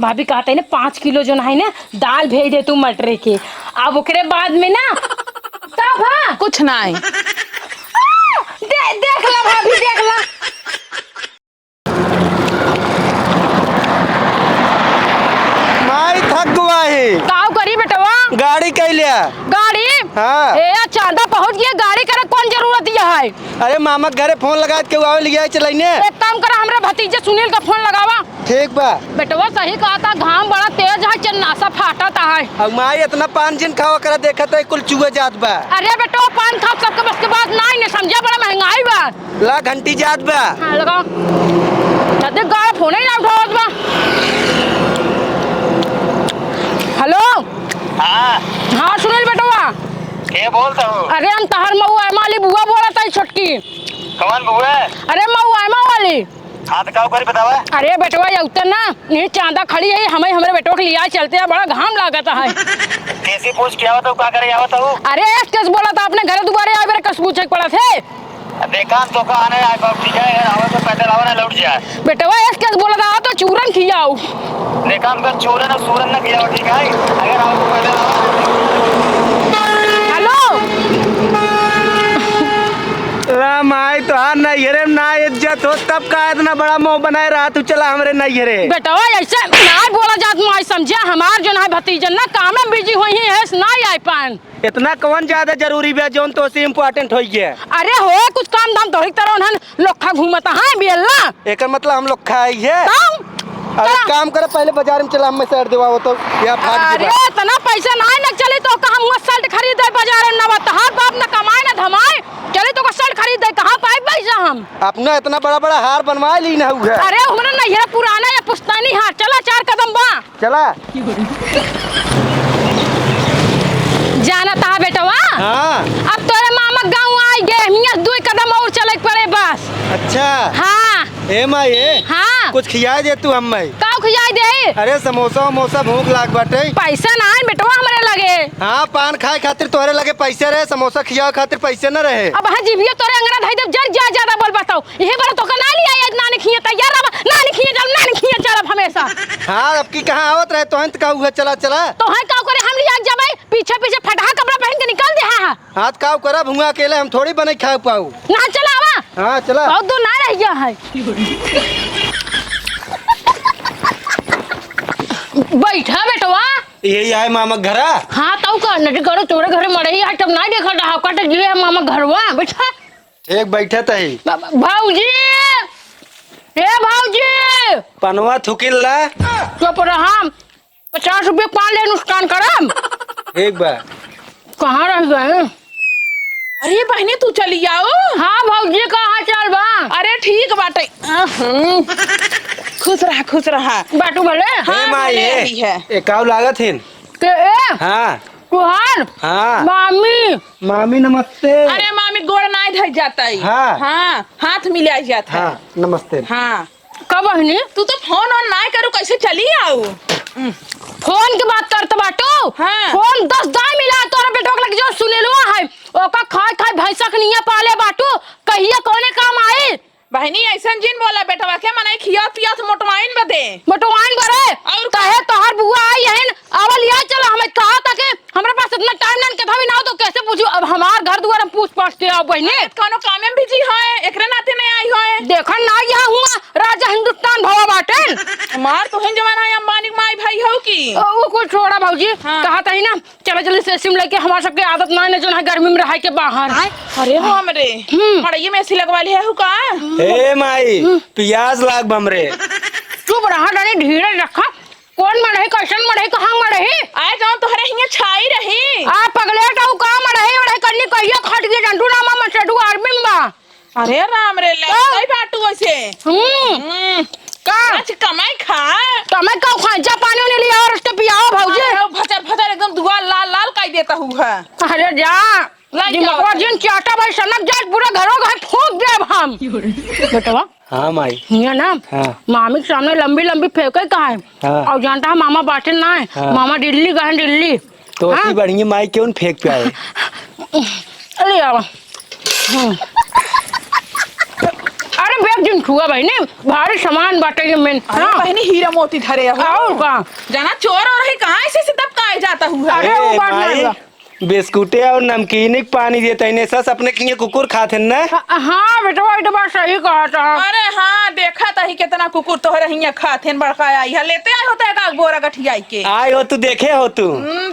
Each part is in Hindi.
भाभी कहते है ना 5 किलो जो है ना दाल भेज दे तू मटरे के। अब ओकरे बाद में ना तब हाँ कुछ नहीं देख ला भाभी देख ला। माई थक गई काव करी बेटवा गाड़ी कैलिया गाड़ी। हाँ। ए चांदा पहुंच गया गाड़ी करे कौन जरूरत है। अरे मामा घरे फोन लगा के आवे लिया चलाइने। एक काम करा हमरा भतीजे सुनील का फोन लगावा। ठीक बा। बेटवा सही कहा था घाम बड़ा तेज है चन्नासा फाटा है। अब माई इतना पान जिन खावा करा देखा था कुल चूहे जात बा। अरे बेटवा पान खा सबके बस के बात नहीं समझा बड़ा महंगाई बा। ला घंटी जात बा। हाँ लगा देख गाड़ी फोन ही ना उठावत बा। हेलो हाँ सुनील बेटवा के बोलता हूँ। अरे हम तहर मऊ वाली बुआ बोला था छोटकी। कौन बुआ? अरे मऊ वाली। हाँ तो करी बतावा। अरे बेटवा ये उतर ना ये चांदा खड़ी है हमें हमारे बेटवा के लिया चलते हैं बड़ा घाम लागता है। कैसी पूछ क्या होता हूँ क्या करे आवत हूँ। अरे कस बोला था अपने घर दोबारा आए कस पूछे पड़ा थे। देखा तो का आने आए बाप ठीक है आवे तो पैदल आवे ना लौट जाए। बेटवा कस बोला था तो चूरन खियाओ। देखा तो चूरन और सूरन ना किया ठीक है अगर आओ तो पैदल आवे। हेलो ला माई तो हाँ नैहरे में ना इज्जत हो तब का इतना बड़ा मुंह बनाए रहा तू चला हमारे नैहरे। बेटवा ऐसे ना बोला जात मैं समझा हमार जो ना भतीजन ना काम में बिजी हुई है ना आई पान। इतना कौन ज्यादा जरूरी बा जोन तो से इम्पोर्टेंट हो गया। अरे हो कुछ काम धाम तोरी तरह उन्हन लोखा घूमता है बियल्ला। एक मतलब हम लोग खाई है। अरे काम करे पहले बाजार में चला हम शर्ट दिवाओ तो या फाट अरे इतना पैसा ना न चली तो कहां मुआ शर्ट खरीदे बाजार में ना तहार बाप ना कमाए ना धमाए चली तो शर्ट खरीदे कहां पाए पैसा हम। अपना इतना बड़ा बड़ा हार बनवा ली ना हुआ। अरे हमरा नहीं है पुराना या पुश्तैनी हार चला 4 कदम बा चला जाना था बेटवा। हाँ। अब तोरे मामा गांव आई गए मियां 2 कदम और चले पड़े बस। अच्छा हाँ ए माई हाँ कुछ खिया दे तू हम माई। का खियाई दे। अरे समोसा वमोसा भूख लाग बाटे। पैसा ना है बेटवा हमरे लगे। हाँ पान खाए खातिर तोहरे लगे पैसे रहे समोसा खिया खातिर पैसे न रहे। अब हां जीविया तोरे अंगरा धाई दे जर जा ज्यादा बोल बताओ यही बार तो का ना लिया या ना नहीं खिया तैयार अब ना नहीं खिया चल ना नहीं खिया चल हमेशा। हाँ अब की कहां आवत रहे तो अंत का हुआ चला चला। तो है का करे हम लिया जब पीछे पीछे फटा कपड़ा पहन के निकल दे। हां हाथ काव करा भुआ अकेले हम थोड़ी बने खा पाऊ। ना चलावा। हाँ चला बहुत दूर ना रह गया है। बैठा बेटवा यही आए मामा घरा। हाँ तो का नटी करो तोरे घरे मरही है तब ना देखा रहा कट गए मामा घरवा बैठा। ठीक बैठे तही भाऊजी ए भाऊजी पनवा थुकिल ला चुप रहा 50 रुपये पान ले नुकसान करम। ठीक बा। कहाँ रह गए। अरे बहने तू चली आओ। हाँ भाऊजी कहाँ चल बा। अरे ठीक बाटे खुश रहा बाटू भले। हाँ माई है एकाव लागत हिन के ए हाँ तुहार हाँ मामी मामी नमस्ते। अरे मामी गोड़ नहीं धर जाता है। हाँ। हाँ हाथ मिला जाता है। हाँ नमस्ते। हाँ कब बहनी तू तो फोन ऑन ना करू कैसे चली आओ। फोन की बात करते बाटू। हाँ। फोन 10 दाई मिला तोरा बेटो के लग जो सुनेलवा है ओका खाए खाए भैंसा के निया पाले बाटू कहिया कोने काम आए। बहनी ऐसा जिन बोला बेटवा क्या मने खिया पिया तो मोटवाइन बदे मोटवाइन करे और कहे तोहर बुआ आई है आवल या चल हमें कहा था कि हमरा पास इतना टाइम नहीं कथा भी ना हो तो कैसे पूछू अब हमार घर द्वार पूछ पाछ के आओ बहनी। कोनो काम में बिजी है एकरे नाते नहीं आई है। देखन ना यहाँ हुआ राजा हिंदुस्तान भवा बाटे मार तो हिन जमाना है अंबानी माई भाई हो की वो कुछ छोड़ा भाऊजी। हाँ। कहा था ही ना चलो जल्दी से सिम लेके हमारे सबके आदत ना है जो है गर्मी में रह के बाहर। अरे हो हमरे मड़ई में ऐसी लगवा ली है हु का। ए माई प्याज लाग बमरे। चुप रहा डरे धीरे रखा कौन मरही कैसन मरही कहाँ मरही आए जाओ तोहरे हिया छाई रही। आ पगले टाऊ का मरही और करनी कहिया खट गए डंडू नामा मचडू आर्मी में बा। अरे राम रे ले बाटू ऐसे का अच्छा कमाई खा तो मैं का खांचा पानी ने लिया और उसके पियाओ भाऊजी। भचर भचर एकदम दुआ लाल लाल काई देता हुआ। अरे जा दिमाग जिन चाटा भाई सनक जाट पूरा घरों घर ठोक दे हम बेटवा। हाँ माई हिया ना हाँ। मामी के सामने लंबी लंबी फेंके कहा है। हाँ। और जानता है मामा बाटे ना है। हाँ। मामा दिल्ली गए दिल्ली तो अच्छी बढ़िया माई क्यों फेंक पे आए। अरे यार अरे बेग जिन छुआ बहनी भारी सामान बाटे ये में अरे बहनी हीरा मोती धरे हो और का जाना चोर और है कहाँ ऐसे से दब का जाता हुआ अरे वो बात नहीं बा। बिस्कुटे और नमकीन के पानी देता है सस अपने किए कुकुर खाते न हाँ बेटा ये तो बात सही कहा था। अरे हाँ देखा था ही कितना कुकुर तो रही खाथे बड़का आई है लेते आए होता है का बोरा गठियाई के आए हो तू देखे हो तू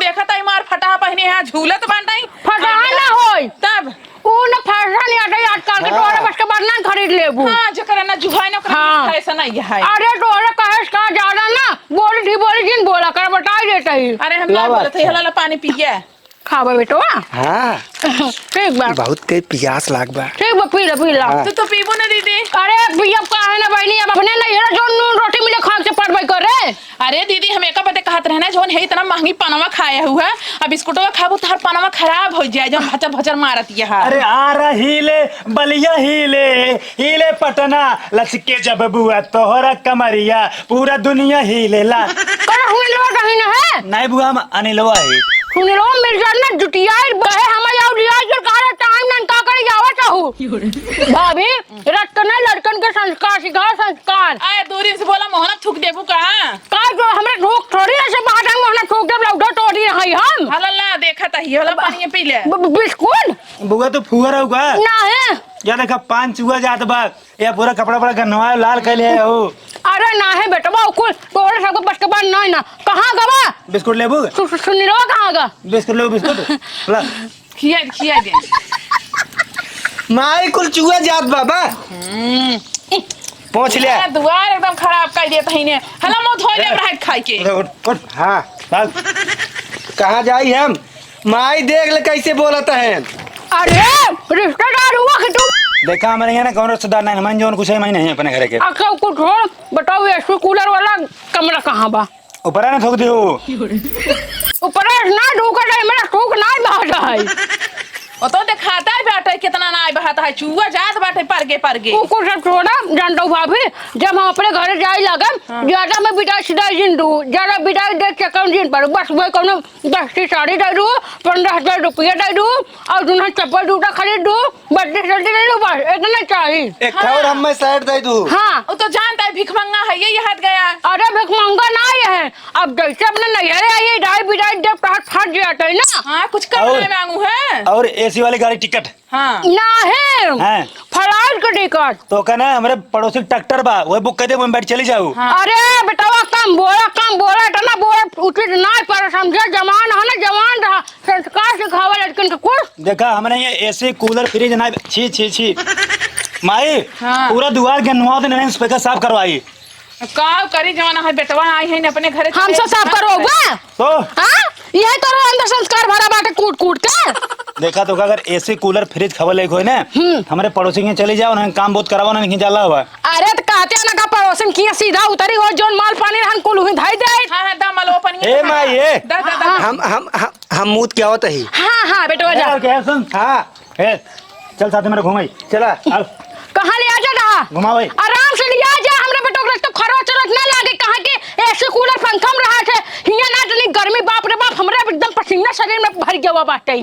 देखा था मार फटा पहने यहाँ झूलत बांटाई फटा ना होई तब ऊ न फटा नहीं आता आजकल के तोरे बस के बाद ना खरीद लेबू। हाँ जकरा ना जुहाई ना हाँ। ऐसा नहीं है अरे तोरे कहे का ज्यादा ना बोल ढी बोली जिन बोला कर बताई देता ही। अरे हम ना बोलते थे हला पानी पी गया खावा बेटवा हाँ ठीक बा बहुत के प्यास लाग बा ठीक बा पी ला हाँ। तो पीबो ना दीदी अरे पियब का है ना बहनी अब अपने नहीं है जो नून रोटी मिले खा के पड़बई करे। अरे दीदी हम एक बात कहत रहना जोन है इतना महंगी पनवा खाया हुआ अब बिस्कुटवा खाबो तो हर पनवा खराब हो जाए जो भचर भचर मारत ये अरे आ रही ले बलिया हिले हिले पटना लचके जब बुआ तोहरा कमरिया पूरा दुनिया हिलेला कर हुई लो कहीं ना है नहीं बुआ हम अनिलवा है सुन लो मिर्जा ने जुटिया बहे हम जाओ लिया जो कारा टाइम ना का करे जावा चाहू भाभी रटना लड़कन के संस्कार सिखा संस्कार आए दूरी से बोला मोहना थूक देबू कहां का जो हमरा ठोक थोड़ी ऐसे बाहर हम मोहना ठोक दे लौटा तोड़ी रही हम हला देखा था ही वाला पानी पी ले बिस्कुट बुआ तो फुआ रहूगा ना है या देखा पांच चुआ जात बा या पूरा कपड़ा बड़ा गनवा लाल कर ले हो अरे ना है बेटा बा कुल तोरे सबको बस के बाद नहीं ना कहां गवा बिस्कुट लेबू सुन लो कहां गा बिस्कुट लेबू बिस्कुट ला खिया दे माई कुल चूहा जात बाबा पहुंच लिया द्वार एकदम खराब कर देता ही ने हला मुंह धो ले रहा खाई के उठ उठ हाँ चल कहाँ जाई हम माई देख ले कैसे बोलता है। अरे रिश्तेदार हुआ कि तुम देखा हमारे यहाँ ना कौन रिश्तेदार नहीं मन जो कुछ है मैं नहीं अपने घर के अच्छा कुछ छोड़ बताओ ये कूलर वाला कमरा कहाँ बा ऊपर है ना थोक दियो ऊपर ना ढूका जाए मेरा ठोक ना बहा है ओ तो दिखाता है बेटा कितना ना बहाता है चूहा जात बाटे परगे वो कुछ सब छोड़ा जानता हूँ भाभी जब हम अपने घर जाए लगन ज्यादा मैं बिदाई सीधा जिन दू ज्यादा बिदाई देख के कौन जिन पर बस वही कौन 10 की साड़ी दे दू 15,000 रुपया दे दू और दूल्हा चप्पल जूता खरीद दू बर्थडे जल्दी ले लो बस इतना चाहिए एक और हम मैं साइड दे दूं। हाँ वो तो जानता है भिखमंगा है ये हट गया अरे भिख मंगा ना ये है अब जैसे अपने नैहरे आई डाई बिदाई जब फट जाता है ना हाँ कुछ करने मांगू है और एसी वाली गाड़ी टिकट हाँ ना है फ्लाइट का टिकट तो कहना हमारे पड़ोसी ट्रैक्टर बा वो बुक कर दे मैं बैठ चली जाऊँ अरे बेटावा कम बोला इतना बोला उचित ना पर समझे जवान है ना जवान रहा संस्कार सिखावा लड़कन के कुछ देखा हमने ये एसी कूलर फ्रिज ना छी छी छी माई हाँ। पूरा दुआर के नुआ देने स्पीकर साफ करवाई का करी जवाना है बेटवा आई है अपने घरे हमसे साफ करोगे तो हाँ यही तो अंदर संस्कार भरा बाटे कूट कूट के देखा तो अगर एसी कूलर फ्रिज खबर ले कोई ना हमारे पड़ोसी के चले जाओ ना काम बहुत कराओ ना नहीं जाला हुआ अरे तो कहते ना का पड़ोसन किया सीधा उतरी हो जोन माल पानी रहन कुल हुई धाई दे हाँ दमल वो पानी ए माई ए दा हम मूत क्या होता ही। हाँ बेटवा जा क्या सुन हाँ ए चल साथ में मेरे घुमाई चला चल कहाँ ले आ जा रहा घुमा भाई आराम से लिया जा हमरा बेटो के तो खरोच रख ना लागे कहाँ के ऐसे कूलर पंखा में रहा थे हिया ना जनी गर्मी बाप रे बाप हमरा एकदम पसीना शरीर में भर गया बाटे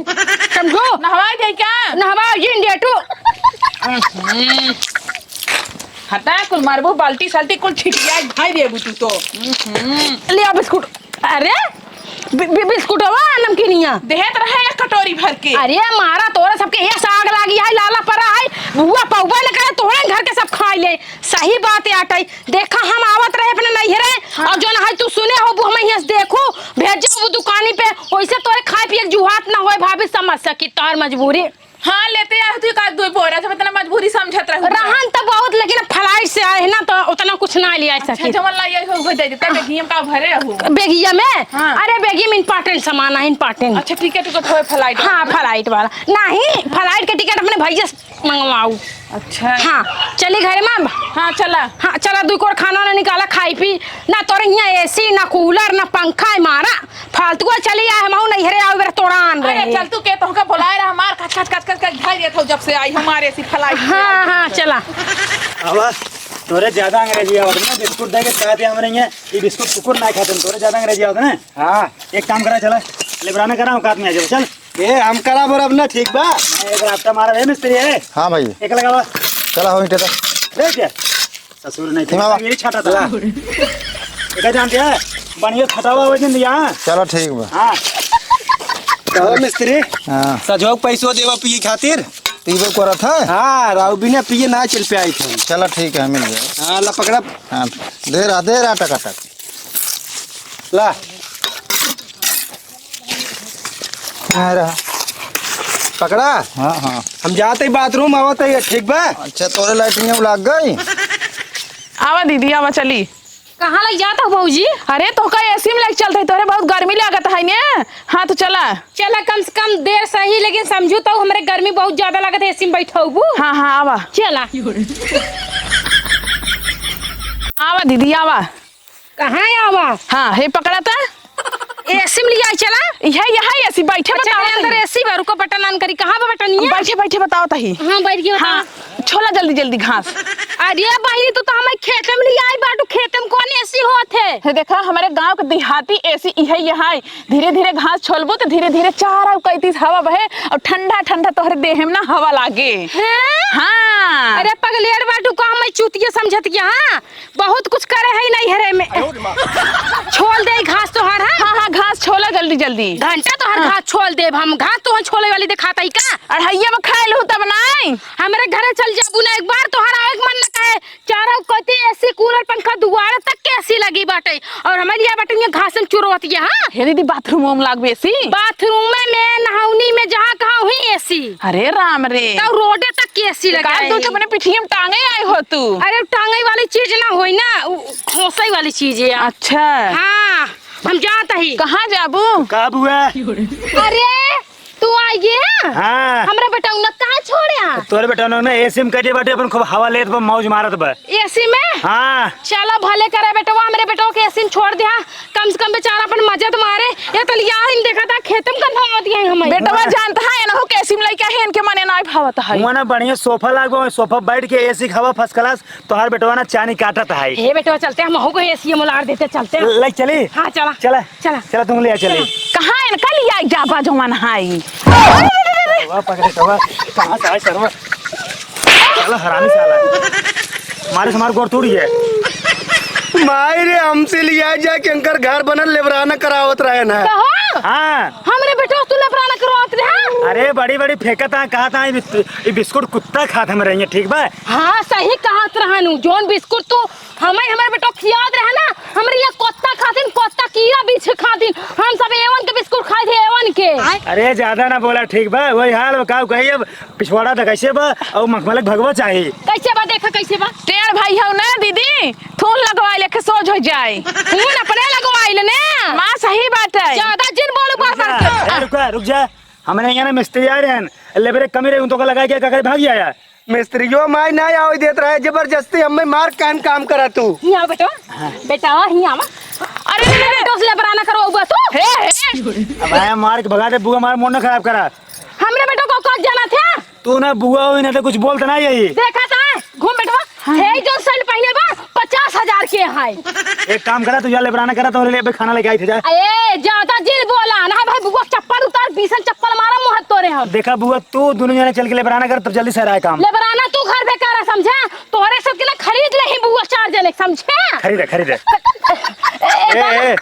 समझो नहवाई दे क्या नहवा जिन दे तू हटा कुल मारबो बाल्टी साल्टी कुल छिटिया भाई देबू तू तो लिया बिस्कुट अरे बिस्कुट हवा नमकीनिया देहत रहे एक कटोरी भर के अरे मारा तोरा सबके ये साग लागी है लाला परा है बुआ पौवा न करे तोरे घर के सब खाई ले सही बात है आटई देखा हम आवत रहे अपने नहीं रहे और जो ना है तू सुने हो हम यहां से देखो भेजो वो दुकानी पे वैसे तोरे खाए पिए जुहात ना होए भाभी समझ सकी तोर मजबूरी हाँ लेते आ तू का दो बोरा जब इतना मजबूरी समझत रहू रहन तो बहुत लेकिन फ्लाइट से आए ना तो उतना कुछ ना लिया सके जमन लाइए हो दे देता बेगियम का भरे रहू बेगिया में हाँ। अरे बेगी में इम्पोर्टेंट सामान है इम्पोर्टेंट अच्छा टिकट को थोड़े फ्लाइट हाँ फ्लाइट वाला नहीं फ्लाइट के टिकट अपने भैया से मंगवाऊ अच्छा हाँ चली घर में हाँ चला हाँ चला दू कोर खाना ना निकाला खाई पी ना तोरे यहाँ एसी ना कूलर ना पंखा है मारा फालतू चली आए हम नहीं हरे आओ तोड़ान अरे रहे चल तू के तो का बुलाए रहा मार कच कच कच कच भाई देखो जब से आई हमारे ऐसी फ्लाइट हाँ हाँ चला अब तोरे ज्यादा अंग्रेजी आवत ना बिस्कुट दे के कहते हमरे ये बिस्कुट कुकुर ना खाते तोरे ज्यादा अंग्रेजी आवत ना हाँ एक काम करा चला लेबरा में करा औकात में आ जाओ चल ए हम करा बराबर ना ठीक बा मैं एक रास्ता मारा है मिस्त्री है हाँ भाई एक लगावा चला हो ईटे देख क्या ससुर नहीं ठीक बा। था ये छाटा था देखा जानते हैं बढ़िया छटा हुआ वजन दिया चलो ठीक बा। हाँ कहो मिस्त्री हाँ सजोग पैसो देवा पिए खातिर। पीबो करत है। हाँ राव बिना पिए ना चल पे आई थे। चलो ठीक है मिल जाए। हाँ ला पकड़ा हाँ दे रहा टका ला हाँ रहा। पकड़ा। हाँ हाँ हम जाते ही बाथरूम आवत है ठीक बा। अच्छा तोरे लाइटिंग लग गई। आवा दीदी आवा चली। कहाँ लग जाता हो बहू जी? अरे तो का एसी में लग चलते तोरे बहुत गर्मी लागत है ने। हाँ तो चला। चला कम से कम देर सही, लेकिन समझू तो हमारे गर्मी बहुत ज्यादा लगत है, एसी में बैठो। हाँ हाँ आवा चला। आवा दीदी आवा। कहाँ आवा? हाँ हे पकड़ा था एसी में लिया चला। यहाँ एसी बैठे अच्छा बताओ अंदर एसी बा, रुको बटन ऑन करी। कहाँ पे बटन है? बैठे बैठे बताओ तही। हाँ बैठ गया। हाँ छोला जल्दी जल्दी घास। अरे बहनी तू तो हमें खेत में लिया आई बाटू, खेत में कौन एसी होते? हे देखा हमारे गांव के देहाती एसी यही यहाँ धीरे धीरे घास छोलबो तो धीरे धीरे चारों कैती हवा बहे और ठंडा ठंडा तोहरे देह में ना हवा लागे। हाँ अरे पगलेर बाटू को हमें चूतिया समझत गया। हाँ बहुत कुछ करे है नहीं हरे में। छोल दे घास तो हर। हाँ हाँ घास छोला जल्दी जल्दी। घंटा तो हर घास छोल दे हम। घास तो छोले वाली दिखाता ही का? अढ़ैया में खाए लू तब बनाए हमारे घरे चल जाबू ना एक बार, तो हर एक मन न कहे चारों कति एसी कूलर पंखा दुआरे तक के एसी लगी बाटे और हमारे यहाँ बाटे ये घासन चुरवती है। हाँ हे दीदी बाथरूम में लागबे एसी। बाथरूम में नहाउनी में जहाँ कहा हुई एसी। अरे राम रे तो रोडे तक की एसी लगा तू तो अपने पिठिया में टांगे आए हो तू। अरे टांगे वाली चीज ना होई ना, खोसाई वाली चीज है। अच्छा हाँ हम जाता ही। कहाँ जाबू? कब हुआ? अरे तू आ गया? हाँ हमरा बेटा उन्हें कहाँ छोड़े? तोरे बेटा ने एसी में कटे बाटे अपन खूब हवा लेत बा मौज मारत बा एसी में। हाँ चलो भले करे बेटा, हमारे बेटो के एसी में छोड़ दिया, कम से कम बेचारा अपन मजे तो मारे। ये तो लिया इन देखा था खेत में कन्फर्म होती है हमें। बेटवा जानता है ना हो कैसी में लइका है इनके मने ना भावत है। हुआ ना बढ़िया सोफा लागो, सोफा बैठ के एसी खावा फर्स्ट क्लास। तोहार बेटवा ना चानी काटत है। हे बेटवा चलते हम हो गए एसी में लाड़ देते चलते हैं। ले चली। हाँ चला चला चला चला तुम ले चली। कहाँ इनका लिया जाबा जवान हाई। वाह पकड़े तो कहाँ से आए सरवा? साला हरामी साला मारे से मार गोर तोड़ी है। माई रे हमसे लिया जाए कि अंकर घर बनल लेबराना करावत रहे ना। कहो हाँ हमरे बेटवा तू लफराना करवात रहा। अरे बड़ी बड़ी फेंकत है कहा था ये बिस्कुट कुत्ता खात हम रही ठीक बा। हाँ सही कहत रहनु, जोन बिस्कुट तू हमारे बेटो खियाद रहे ना, हमरे ये कोत्ता खातिन, कोत्ता कीड़ा बीछ खातिन। हम सब एवन के बिस्कुट खाए थे, एवन के। अरे ज्यादा ना बोला ठीक बा, वही हाल का कही अब पिछवाड़ा था कैसे बा और मखमलक भगवा चाहिए। कैसे बा देखा कैसे बा? टेढ़ भाई हो ना दीदी, थून लगवाई लेके सोच हो जाए। खून अपने लगवाइल ने। माँ सही बात है। ज्यादा जिन बोलू बार बार। रुक जा हमने यहाँ ना मिस्त्री आ रहे हैं लेबर कमी रही तो लगा के काकर भाग आया। मिस्त्रियों माई ना आओ देत रहे जबरदस्ती हमें मार काम करा तू। यहाँ बेटो बेटा यहाँ अरे बेटो से लबराना करो बस तू। अब आया मार के भगा दे बुआ, मार मोड़ ना खराब करा। हमरे बेटो को कौन जाना था? तू ना बुआ हुई ना तो कुछ बोलता ना यही। देखा था घूम बेटवा हे जो शर्ट पहने बा 50,000 के है। एक काम करा तू जा लेबराना करा तो ले खाना लेके आई थे जा। ए ज्यादा जिल बोला ना भाई, बुआ चप्पल उतार, बीसन चप्पल मारा मुंह तोरे हम। देखा बुआ तू दोनों जने चल के लेबराना कर तब जल्दी से रहा काम। लेबराना तू घर बेकार समझा, तोहरे सब के ना खरीद ले ही बुआ 4 जने समझे। खरीदे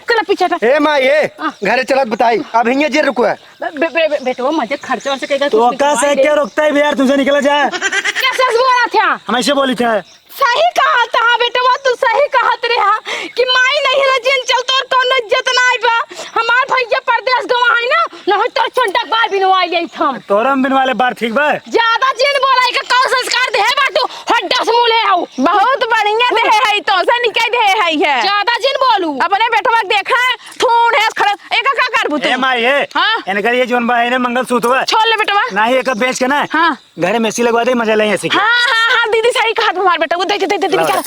चला पीछे था। ए माँ ये घरे चलत बताई अब हिंगे जे रुको है। बेटो मजे खर्चा से कहेगा तो कैसे क्या रोकता है यार, तुझे निकला जाए। कैसे बोला था? हम ऐसे बोली थे। सही कहा था बेटवा, तू सही कहत रे हा कि माई नहीं ना जिन चल तोर कोनो इज्जत ना आई बा। हमार भैया परदेश गवा है ना, न हो तोर चंटक बार बिनवाई ले हम। तोरम बिन वाले बार ठीक बा। ज्यादा जिन बोलाई का कौ संस्कार दे बाटू हड्डा से मुले हाउ। बहुत बढ़िया दे है तो से निकाय दे है। ज्यादा जिन बोलू अपने बेटवा देखा ठून है खड़ा एक का करबू तू। ए माँ ये हाँ? इनका ये जोन बा है ना मंगलसूत्र बा। छोड़ ले बेटवा। ना ही एक बेच के ना हाँ घरे में सी लगवा दे मजा ले ऐसे। हाँ हाँ हाँ दीदी सही कहा तुम्हारे बेटा को दे निकाल।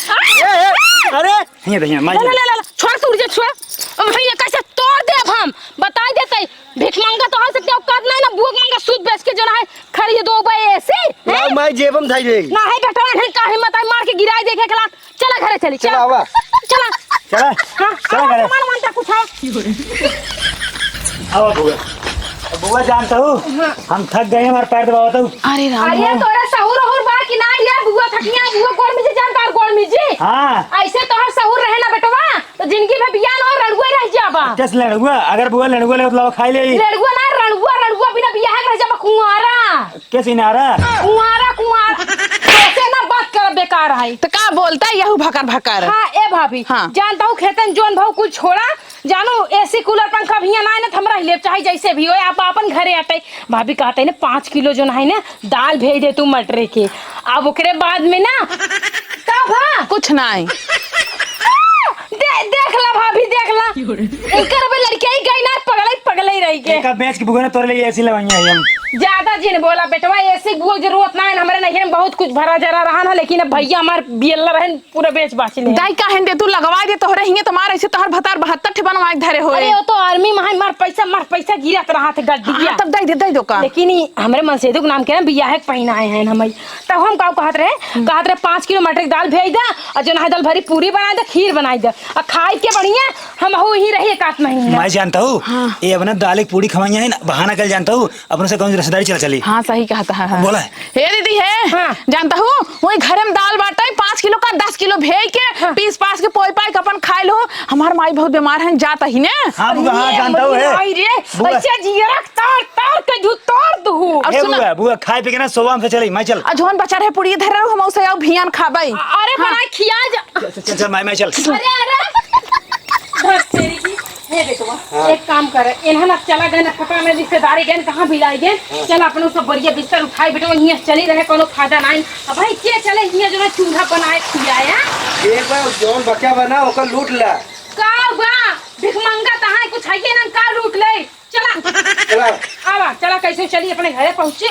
अरे ये माँ ला छोड़ सूरज छोड़। भैया कैसे तोड़ दे हम बता देते। भीख मांगा तो हो सकते हो करना है ना, भूख मांगा सूद बेच के जो है खरीद दो भाई ऐसे लाओ माई जेबम धाई दे। ना है बेटा नहीं का हिम्मत है मार के गिराई देखे खला। चला घरे चली चला आवा। चला चला हां चला घरे। मन मानता कुछ है। आओ बुआ जानता हूँ हम थक गए, हमारे पैर दबाता हूँ। अरे राम अरे तोरा सहूर और बात कि ना ये बुआ थकिया बुआ गोड़ में जानता और गोड़ में जी हाँ ऐसे तो हर सहूर रहे ना बेटवा तो जिंदगी में बियान और रणुआ रह जाबा कैसे लड़ुआ अगर बुआ लड़ुआ ले तो खाई ले लड़ुआ ना रणुआ बिना बियाह के रह जाबा कुंवारा कैसे नारा कुंवारा कैसे ना बात कर बेकार है तो का बोलता है यहू भकर भकर। हाँ ए भाभी हाँ। जानता हूँ खेतन जोन भाव कुछ छोड़ा जानो एसी कूलर पंखा भी ना है ना हमरा ले चाहे जैसे भी हो आप अपन घरे आटे भाभी कहते ना 5 किलो जो है ना दाल भेज दे तू मटर के अब ओकरे बाद में ना तब हाँ कुछ नहीं देख ला भाभी देख ला इनकर अब लड़के ही गई ना पगले रही के एक बेच के बुआ ने तोरे लिए ऐसी लगाई हम ज्यादा जिन बोला बेटवा ऐसी बुआ जरूरत ना है हमारे नहीं बहुत कुछ भरा जरा रहा ना लेकिन अब भैया हमार बियल्ला रहन पूरा बेच बाची ले दाई काहे दे तू लगवा दे तोहरे हिंगे तुम्हारे ऐसे तोहर भतार 72 ठे बनवा के धरे होए। अरे वो तो आर्मी में मार पैसा गिरत रहा थे गड्डिया तब दई दो का लेकिन हमारे मनसेदु के नाम के ना बियाह के पहिना है हम तब हम का कहत रहे 5 किलो मटर की दाल भेज दे और जो ना दाल भरी पूरी बना दे खीर बनाई दे और खाई के बढ़िया हम हो ही रही 1 महीना। मैं जानता हूँ ये अपना दाल की पूरी खवाइया है ना बहाना कर जानता हूँ अपने से कौन सी रिश्तेदारी चली। हाँ सही कहता है। हाँ। बोला है हे दीदी है हाँ। जानता हूँ वही घर में दाल बाटा 5 किलो का 10 किलो भेज के हाँ। पीस पास के पोई पाई अपन खाए लो हमार माई बहुत बीमार है जाता ही ने। हाँ बुआ हाँ जानता हूँ आई रे बुआ। ऐसे जियरा तार के जो तोड़ दू और ए सुना बुआ खाए पी के ना सोवाम से चली मैं चल अजोन बचा रहे पुड़ी धर रहे हम उसे आओ भियान खाबाई। अरे बना खिया जा चल मैं चल अरे बस तेरी की हे बेटवा एक काम कर इन्हां ना चला गए ना फटा में रिश्तेदारी गए कहां भिलाई गए चल अपन सब बढ़िया बिस्तर उठाई बेटवा हियां चली रहे कोनो फायदा नहीं अब भाई के चले हियां जो ना चूल्हा बनाए खियाया एक बार जौन बचा बना ओकर लूट ला का बा भिखमंगा तहां कुछ है ना का लूट ले चला चला आवा चला कैसे चली अपने घरे पहुंचे